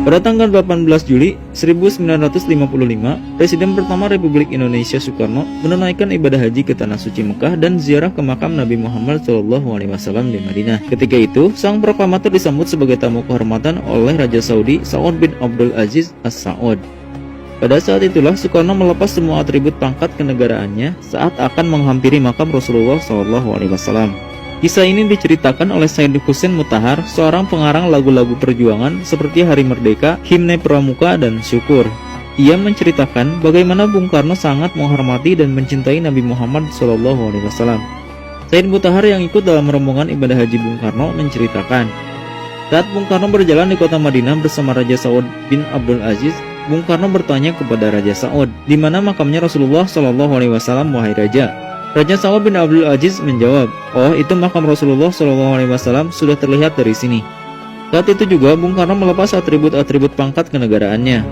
Pada tanggal 18 Juli 1955, Presiden pertama Republik Indonesia Soekarno menunaikan ibadah haji ke Tanah Suci Mekah dan ziarah ke makam Nabi Muhammad SAW di Madinah. Ketika itu, sang proklamator disambut sebagai tamu kehormatan oleh Raja Saudi Saud bin Abdul Aziz As-Saud. Pada saat itulah Soekarno melepas semua atribut pangkat kenegaraannya saat akan menghampiri makam Rasulullah SAW. Kisah ini diceritakan oleh Said Husain Mutahar, seorang pengarang lagu-lagu perjuangan seperti Hari Merdeka, Himne Pramuka, dan Syukur. Ia menceritakan bagaimana Bung Karno sangat menghormati dan mencintai Nabi Muhammad SAW. Said Mutahar yang ikut dalam rombongan ibadah haji Bung Karno menceritakan, saat Bung Karno berjalan di kota Madinah bersama Raja Saud bin Abdul Aziz, Bung Karno bertanya kepada Raja Saud, di mana makamnya Rasulullah SAW, wahai Raja? Raja Saud bin Abdul Aziz menjawab, oh itu makam Rasulullah SAW sudah terlihat dari sini. Saat itu juga Bung Karno melepas atribut-atribut pangkat kenegaraannya.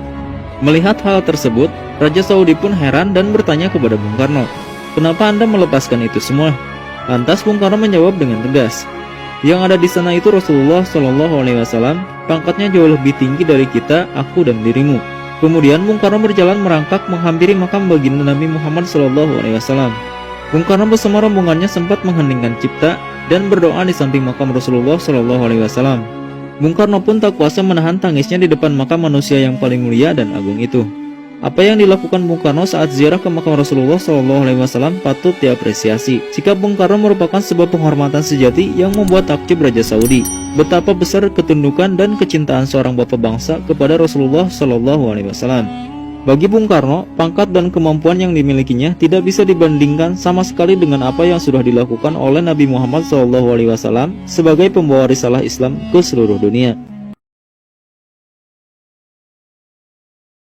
Melihat hal tersebut, Raja Saudi pun heran dan bertanya kepada Bung Karno, kenapa Anda melepaskan itu semua? Lantas Bung Karno menjawab dengan tegas, yang ada di sana itu Rasulullah SAW, pangkatnya jauh lebih tinggi dari kita, aku dan dirimu. Kemudian Bung Karno berjalan merangkak menghampiri makam baginda Nabi Muhammad SAW. Bung Karno bersama rombongannya sempat mengheningkan cipta dan berdoa di samping makam Rasulullah SAW. Bung Karno pun tak kuasa menahan tangisnya di depan makam manusia yang paling mulia dan agung itu. Apa yang dilakukan Bung Karno saat ziarah ke makam Rasulullah SAW patut diapresiasi. Sikap Bung Karno merupakan sebuah penghormatan sejati yang membuat takjub Raja Saudi. Betapa besar ketundukan dan kecintaan seorang bapak bangsa kepada Rasulullah SAW. Bagi Bung Karno, pangkat dan kemampuan yang dimilikinya tidak bisa dibandingkan sama sekali dengan apa yang sudah dilakukan oleh Nabi Muhammad SAW sebagai pembawa risalah Islam ke seluruh dunia.